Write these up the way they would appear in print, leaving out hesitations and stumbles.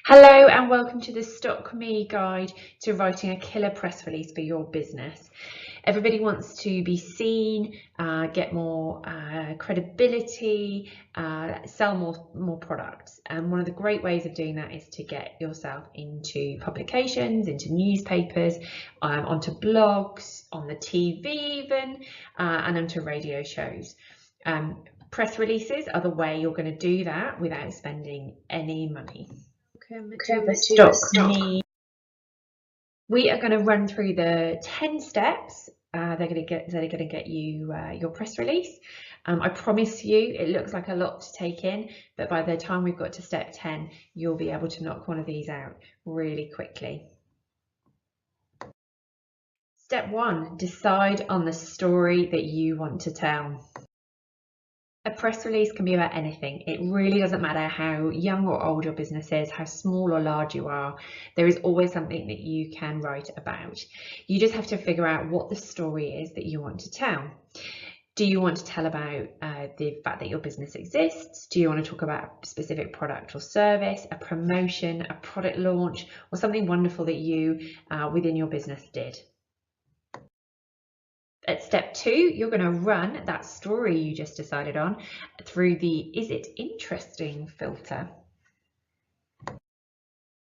Hello and welcome to the Stock Me guide to writing a killer press release for your business. Everybody wants to be seen, get more credibility, sell more products. And one of the great ways of doing that is to get yourself into publications, into newspapers, onto blogs, on the TV even, and onto radio shows. Press releases are the way you're going to do that without spending any money. Welcome to Stock Me. We are going to run through the 10 steps that are going to get you your press release. I promise you it looks like a lot to take in, but by the time we've got to step 10, you'll be able to knock one of these out really quickly. Step 1, decide on the story that you want to tell. A press release can be about anything. It really doesn't matter how young or old your business is, how small or large you are. There is always something that you can write about. You just have to figure out what the story is that you want to tell. Do you want to tell about the fact that your business exists? Do you want to talk about a specific product or service, a promotion, a product launch, or something wonderful that you within your business did? At step 2, you're going to run that story you just decided on through the "Is it interesting?" filter.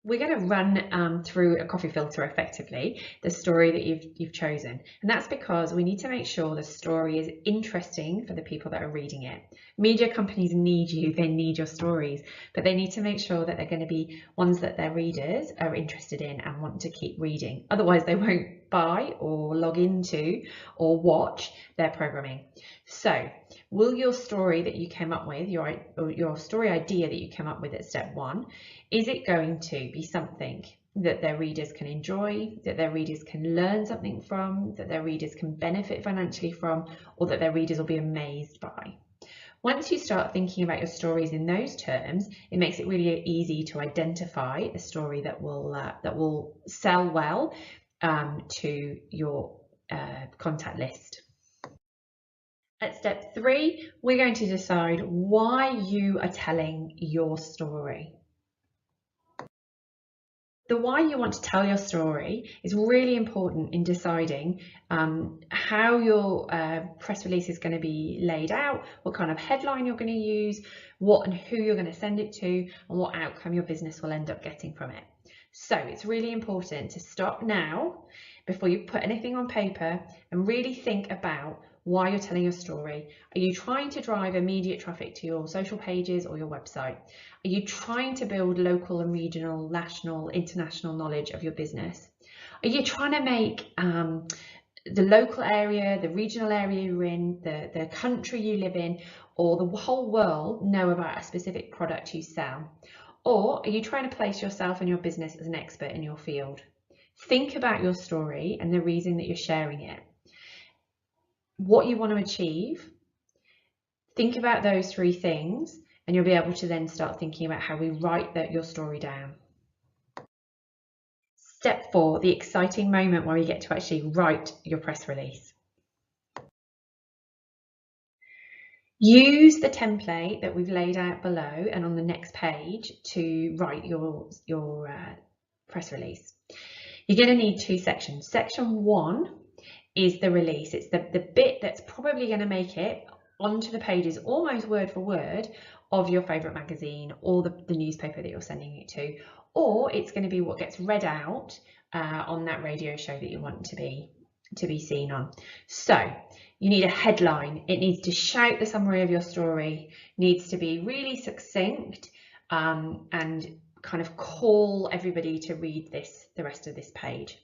We're going to run through a coffee filter effectively the story that you've chosen, and that's because we need to make sure the story is interesting for the people that are reading it. Media companies need you, they need your stories, but they need to make sure that they're going to be ones that their readers are interested in and want to keep reading. Otherwise they won't buy or log into or watch their programming. So will your story that you came up with, your story idea that you came up with at step 1, is it going to be something that their readers can enjoy, that their readers can learn something from, that their readers can benefit financially from, or that their readers will be amazed by? Once you start thinking about your stories in those terms, it makes it really easy to identify a story that will sell well to your contact list. At step 3, we're going to decide why you are telling your story. The why you want to tell your story is really important in deciding how your press release is going to be laid out, what kind of headline you're going to use, what and who you're going to send it to, and what outcome your business will end up getting from it. So it's really important to stop now before you put anything on paper and really think about why you're telling your story. Are you trying to drive immediate traffic to your social pages or your website? Are you trying to build local and regional, national, international knowledge of your business? Are you trying to make the local area, the regional area you're in, the country you live in, or the whole world know about a specific product you sell? Or are you trying to place yourself and your business as an expert in your field? Think about your story and the reason that you're sharing it. What you want to achieve, think about those 3 things, and you'll be able to then start thinking about how we write your story down. Step 4, the exciting moment where you get to actually write your press release. Use the template that we've laid out below and on the next page to write your press release. You're going to need 2 sections. Section 1 is the release. It's the bit that's probably going to make it onto the pages almost word for word of your favourite magazine or the newspaper that you're sending it to, or it's going to be what gets read out on that radio show that you want to be seen on. So you need a headline. It needs to shout the summary of your story, needs to be really succinct and kind of call everybody to read the rest of this page.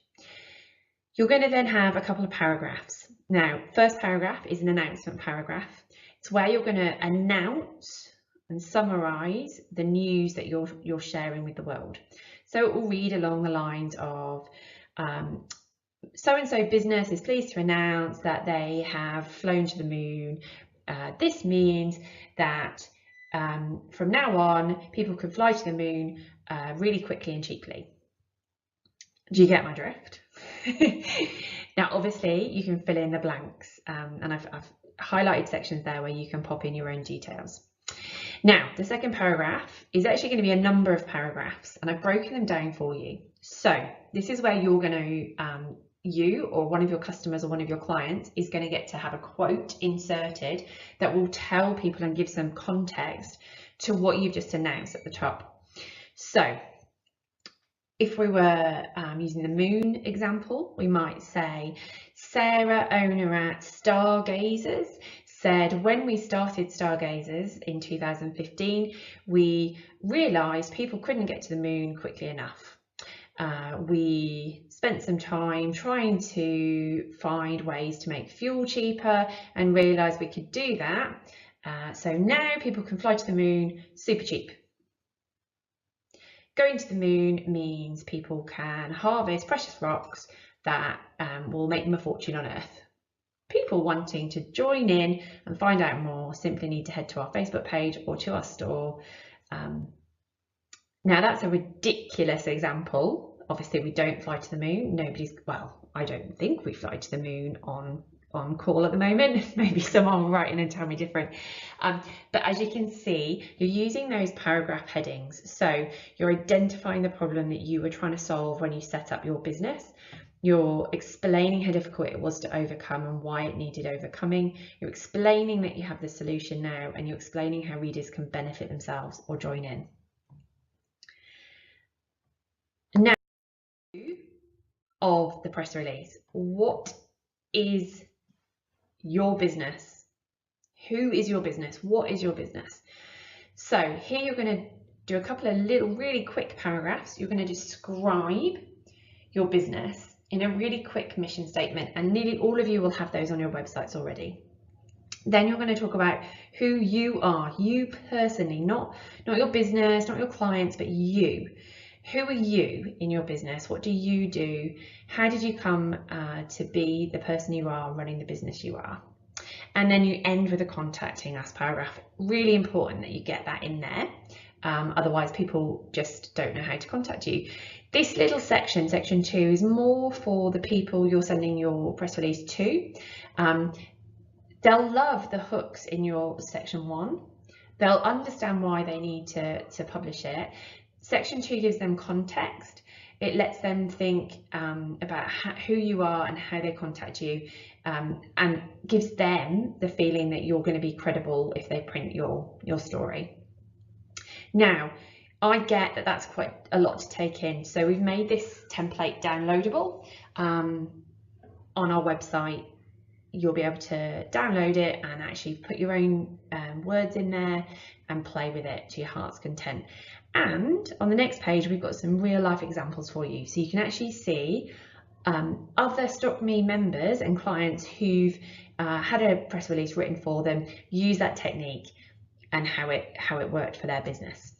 You're going to then have a couple of paragraphs. Now, first paragraph is an announcement paragraph. It's where you're going to announce and summarize the news that you're sharing with the world. So it will read along the lines of so-and-so business is pleased to announce that they have flown to the moon. This means that from now on, people can fly to the moon really quickly and cheaply. Do you get my drift? Now, obviously, you can fill in the blanks, and I've highlighted sections there where you can pop in your own details. Now, the second paragraph is actually going to be a number of paragraphs, and I've broken them down for you. So this is where you're going to, you or one of your customers or one of your clients is going to get to have a quote inserted that will tell people and give some context to what you've just announced at the top. So if we were using the moon example, we might say, Sarah, owner at Stargazers, said when we started Stargazers in 2015, we realised people couldn't get to the moon quickly enough. We spent some time trying to find ways to make fuel cheaper and realised we could do that. So now people can fly to the moon super cheap. Going to the moon means people can harvest precious rocks that will make them a fortune on Earth. People wanting to join in and find out more simply need to head to our Facebook page or to our store. Now that's a ridiculous example. Obviously we don't fly to the moon. Well, I don't think we fly to the moon on call at the moment. Maybe someone will write in and tell me different. But as you can see, you're using those paragraph headings. So you're identifying the problem that you were trying to solve when you set up your business. You're explaining how difficult it was to overcome and why it needed overcoming. You're explaining that you have the solution now, and you're explaining how readers can benefit themselves or join in. Now, of the press release, what is your business? Who is your business? What is your business? So here you're going to do a couple of little really quick paragraphs. You're going to describe your business in a really quick mission statement, and nearly all of you will have those on your websites already. Then you're going to talk about who you are, you personally, not your business, not your clients, but you. Who are you in your business? What do you do? How did you come to be the person you are, running the business you are? And then you end with a contacting us paragraph. Really important that you get that in there. Otherwise people just don't know how to contact you. This little section, section 2, is more for the people you're sending your press release to. They'll love the hooks in your section 1. They'll understand why they need to publish it. Section 2 gives them context. It lets them think about who you are and how they contact you, and gives them the feeling that you're going to be credible if they print your story. Now, I get that that's quite a lot to take in, so we've made this template downloadable. On our website, you'll be able to download it and actually put your own words in there and play with it to your heart's content. And on the next page, we've got some real life examples for you, so you can actually see other StockMe members and clients who've had a press release written for them use that technique and how it worked for their business.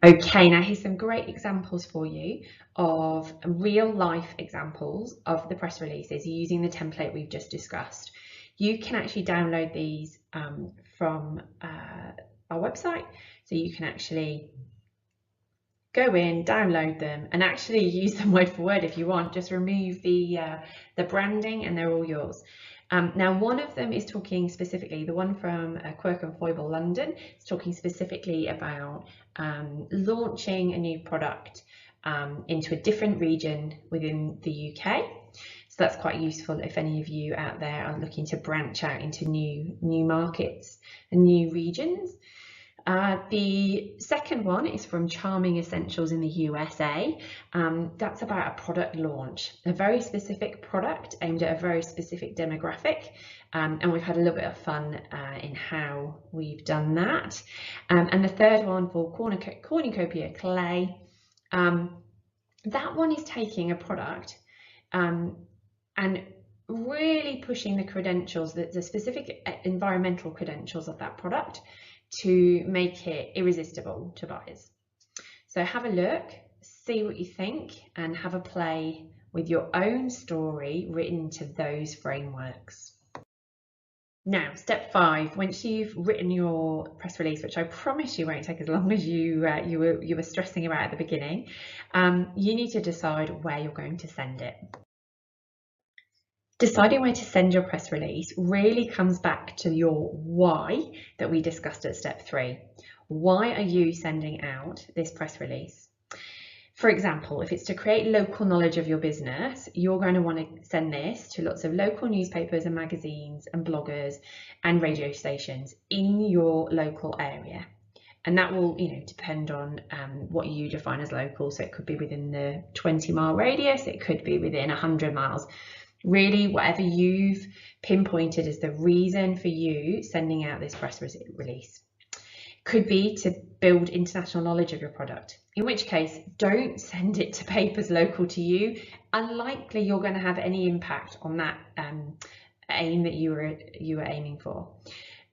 Okay, now here's some great examples for you of real life examples of the press releases using the template we've just discussed. You can actually download these from our website, so you can actually go in, download them, and actually use them word for word if you want. Just remove the branding and they're all yours. Now, one of them is talking specifically, the one from Quirk and Foible London, is talking specifically about launching a new product into a different region within the UK. So that's quite useful if any of you out there are looking to branch out into new markets and new regions. The second one is from Charming Essentials in the USA. That's about a product launch, a very specific product aimed at a very specific demographic. And we've had a little bit of fun in how we've done that. And the third one for Cornucopia Clay. That one is taking a product and really pushing the credentials, the specific environmental credentials of that product, to make it irresistible to buyers. So have a look, see what you think, and have a play with your own story written to those frameworks. Now, step 5, once you've written your press release, which I promise you won't take as long as you were stressing about at the beginning, you need to decide where you're going to send it. Deciding where to send your press release really comes back to your why that we discussed at step 3. Why are you sending out this press release? For example, if it's to create local knowledge of your business, you're going to want to send this to lots of local newspapers and magazines and bloggers and radio stations in your local area. And that will, depend on what you define as local. So it could be within the 20-mile radius, it could be within 100 miles. Really, whatever you've pinpointed as the reason for you sending out this press release. Could be to build international knowledge of your product, in which case don't send it to papers local to you. Unlikely you're going to have any impact on that aim that you were aiming for.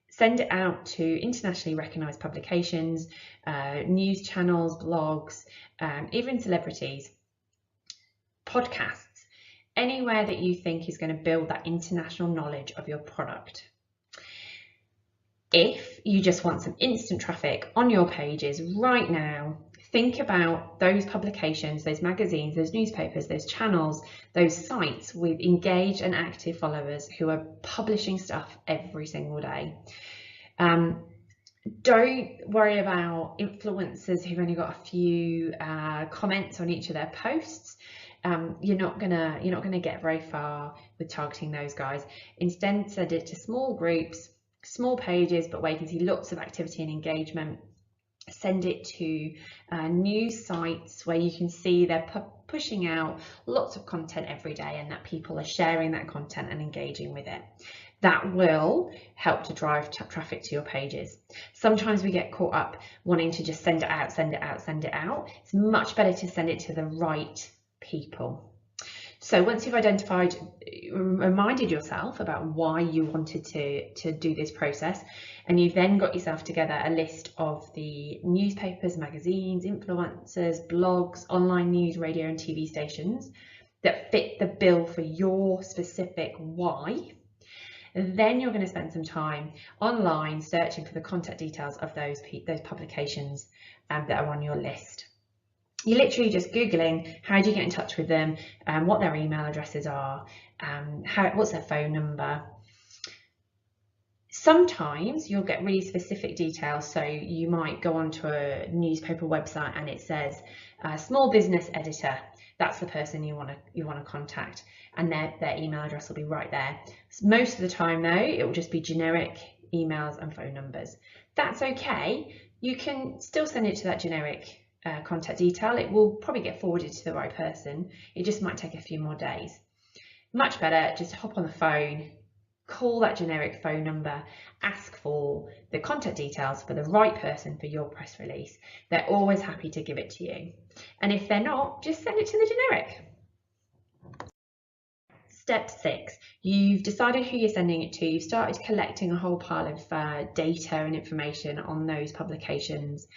Send it out to internationally recognised publications, news channels, blogs, even celebrities, podcasts, anywhere that you think is going to build that international knowledge of your product. If you just want some instant traffic on your pages right now, think about those publications, those magazines, those newspapers, those channels, those sites with engaged and active followers who are publishing stuff every single day. Don't worry about influencers who've only got a few comments on each of their posts. You're not gonna get very far with targeting those guys. Instead, send it to small groups, small pages, but where you can see lots of activity and engagement. Send it to news sites where you can see they're pushing out lots of content every day and that people are sharing that content and engaging with it. That will help to drive traffic to your pages. Sometimes we get caught up wanting to just send it out, send it out, send it out. It's much better to send it to the right people. So once you've identified, reminded yourself about why you wanted to do this process, and you've then got yourself together a list of the newspapers, magazines, influencers, blogs, online news, radio and TV stations that fit the bill for your specific why, then you're going to spend some time online searching for the contact details of those publications that are on your list. You're literally just Googling how do you get in touch with them, what their email addresses are, what's their phone number. Sometimes you'll get really specific details, so you might go onto a newspaper website and it says small business editor. That's the person you want to contact, and their email address will be right there. Most of the time though, it will just be generic emails and phone numbers. That's okay. You can still send it to that generic contact detail. It will probably get forwarded to the right person. It just might take a few more days. Much better just hop on the phone, call that generic phone number, ask for the contact details for the right person for your press release. They're always happy to give it to you. And if they're not, just send it to the generic. Step 6, you've decided who you're sending it to. You've started collecting a whole pile of data and information on those publications.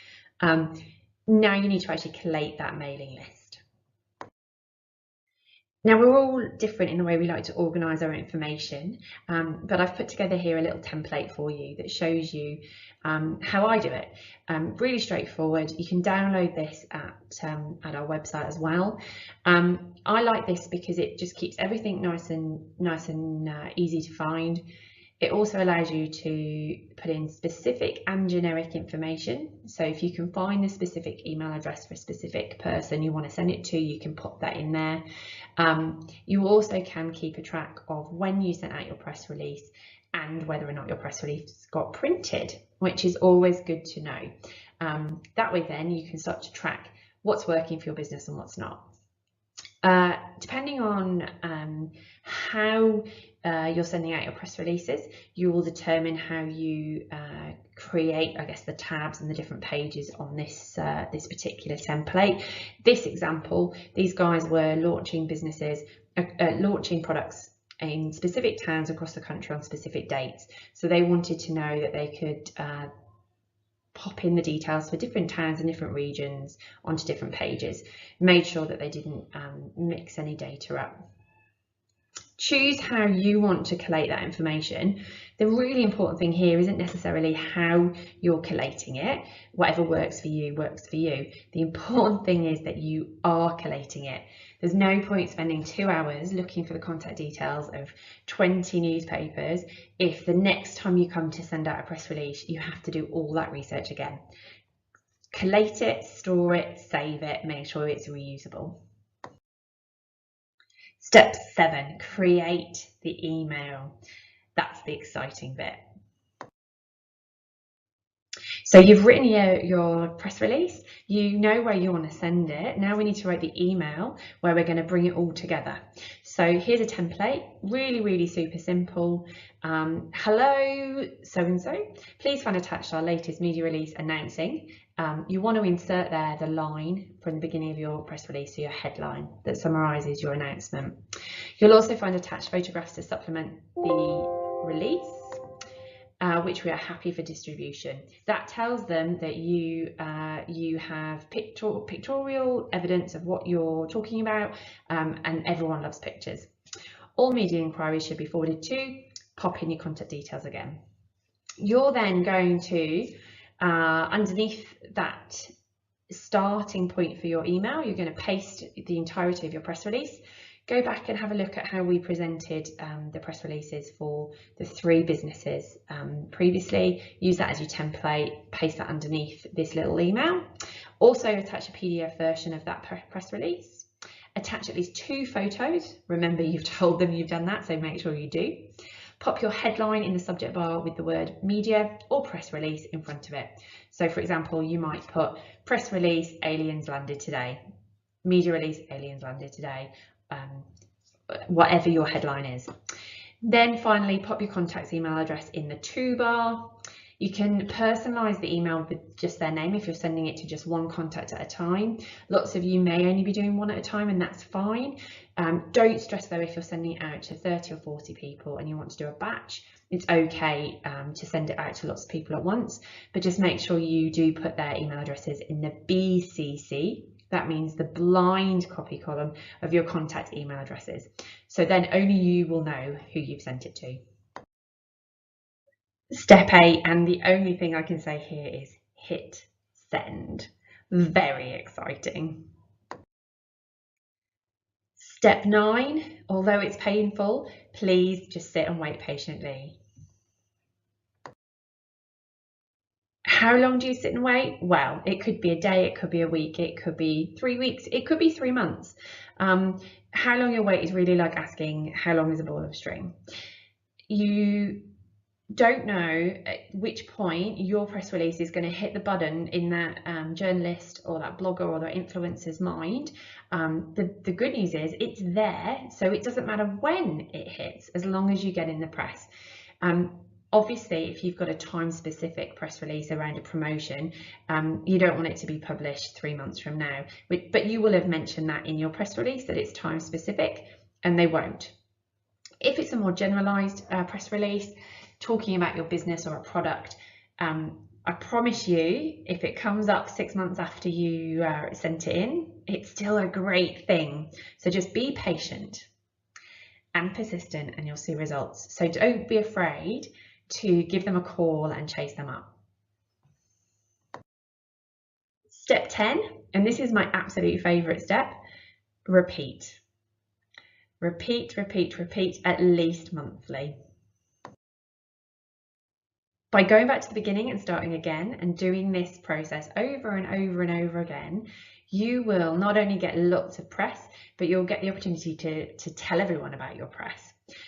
Now you need to actually collate that mailing list. Now we're all different in the way we like to organise our information, but I've put together here a little template for you that shows you how I do it. Really straightforward. You can download this at our website as well. I like this because it just keeps everything nice and easy to find. It also allows you to put in specific and generic information. So if you can find the specific email address for a specific person you want to send it to, you can pop that in there. You also can keep a track of when you sent out your press release and whether or not your press release got printed, which is always good to know. That way then you can start to track what's working for your business and what's not. Depending on how you're sending out your press releases, you will determine how you create, I guess, the tabs and the different pages on this particular template. This example, these guys were launching businesses, launching products in specific towns across the country on specific dates. So they wanted to know that they could pop in the details for different towns and different regions onto different pages. Made sure that they didn't mix any data up. Choose how you want to collate that information. The really important thing here isn't necessarily how you're collating it. Whatever works for you works for you. The important thing is that you are collating it. There's no point spending 2 hours looking for the contact details of 20 newspapers if the next time you come to send out a press release, you have to do all that research again. Collate it, store it, save it, make sure it's reusable. Step 7, create the email. That's the exciting bit. So you've written your press release, you know where you want to send it. Now we need to write the email where we're going to bring it all together. So here's a template, really super simple. Hello, so-and-so, please find attached our latest media release announcing. You want to insert there the line from the beginning of your press release, so your headline that summarises your announcement. You'll also find attached photographs to supplement the release. Which we are happy for distribution. That tells them that you have pictorial evidence of what you're talking about, and everyone loves pictures. All media inquiries should be forwarded to. Pop in your contact details again. You're then going to, underneath that starting point for your email, you're going to paste the entirety of your press release. Go back and have a look at how we presented the press releases for the 3 businesses previously. Use that as your template, paste that underneath this little email. Also attach a PDF version of that press release. Attach at least 2 photos. Remember, you've told them you've done that, so make sure you do. Pop your headline in the subject bar with the word media or press release in front of it. So for example, you might put press release, aliens landed today. Media release, aliens landed today. Whatever your headline is. Then finally, pop your contact's email address in the to bar. You can personalize the email with just their name if you're sending it to just one contact at a time. Lots of you may only be doing one at a time, and that's fine. Don't stress though if you're sending it out to 30 or 40 people and you want to do a batch. It's okay to send it out to lots of people at once, but just make sure you do put their email addresses in the BCC. That means the blind copy column of your contact email addresses. So then only you will know who you've sent it to. Step 8, and the only thing I can say here is hit send. Very exciting. Step 9, although it's painful, please just sit and wait patiently. How long do you sit and wait? Well, it could be a day, it could be a week, it could be 3 weeks, it could be 3 months. How long you wait is really like asking how long is a ball of string. You don't know at which point your press release is going to hit the button in that journalist or that blogger or that influencer's mind. The good news is it's there, so it doesn't matter when it hits as long as you get in the press. Obviously, if you've got a time-specific press release around a promotion, you don't want it to be published 3 months from now, but you will have mentioned that in your press release that it's time-specific, and they won't. If it's a more generalised press release, talking about your business or a product, I promise you, if it comes up 6 months after you sent it in, it's still a great thing. So just be patient and persistent and you'll see results. So don't be afraid to give them a call and chase them up. Step 10, and this is my absolute favourite step, repeat. Repeat, repeat, repeat, at least monthly. By going back to the beginning and starting again and doing this process over and over and over again, you will not only get lots of press, but you'll get the opportunity to tell everyone about your press.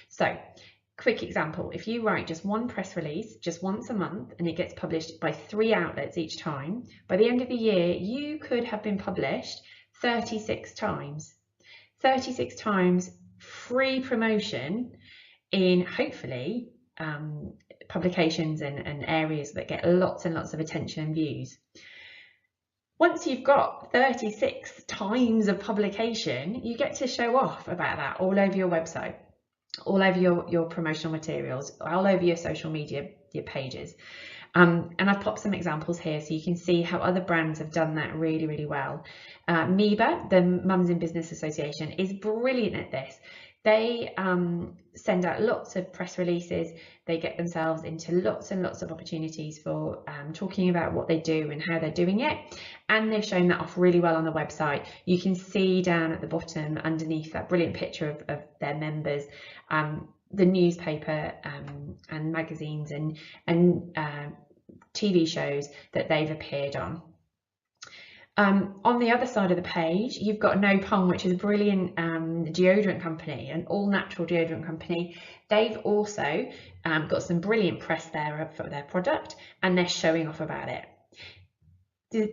So, quick example, if you write just one press release just once a month and it gets published by 3 outlets each time, by the end of the year, you could have been published 36 times. 36 times free promotion in, hopefully, publications and areas that get lots and lots of attention and views. Once you've got 36 times of publication, you get to show off about that all over your website, all over your promotional materials, all over your social media, your pages. And I've popped some examples here so you can see how other brands have done that really, really well. MEBA, the Mums in Business Association, is brilliant at this. They send out lots of press releases. They get themselves into lots and lots of opportunities for talking about what they do and how they're doing it. And they've shown that off really well on the website. You can see down at the bottom underneath that brilliant picture of their members, the newspaper and magazines and TV shows that they've appeared on. On the other side of the page, you've got No Pong, which is a brilliant deodorant company, an all-natural deodorant company. They've also got some brilliant press there for their product, and they're showing off about it.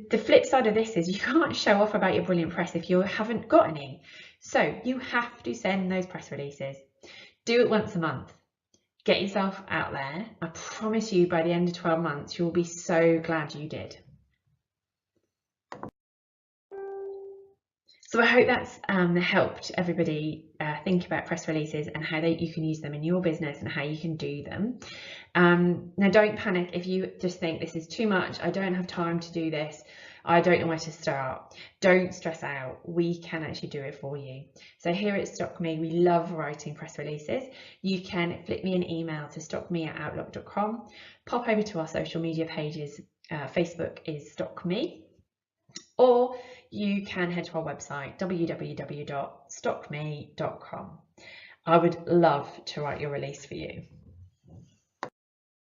The flip side of this is you can't show off about your brilliant press if you haven't got any. So you have to send those press releases. Do it once a month. Get yourself out there. I promise you by the end of 12 months, you'll be so glad you did. So I hope that's helped everybody think about press releases and how you can use them in your business and how you can do them. Now don't panic if you just think this is too much, I don't have time to do this, I don't know where to start. Don't stress out, we can actually do it for you. So here at StockMe, we love writing press releases. You can flick me an email to stockme@outlook.com, pop over to our social media pages, Facebook is StockMe, or you can head to our website, www.stockme.com. I would love to write your release for you.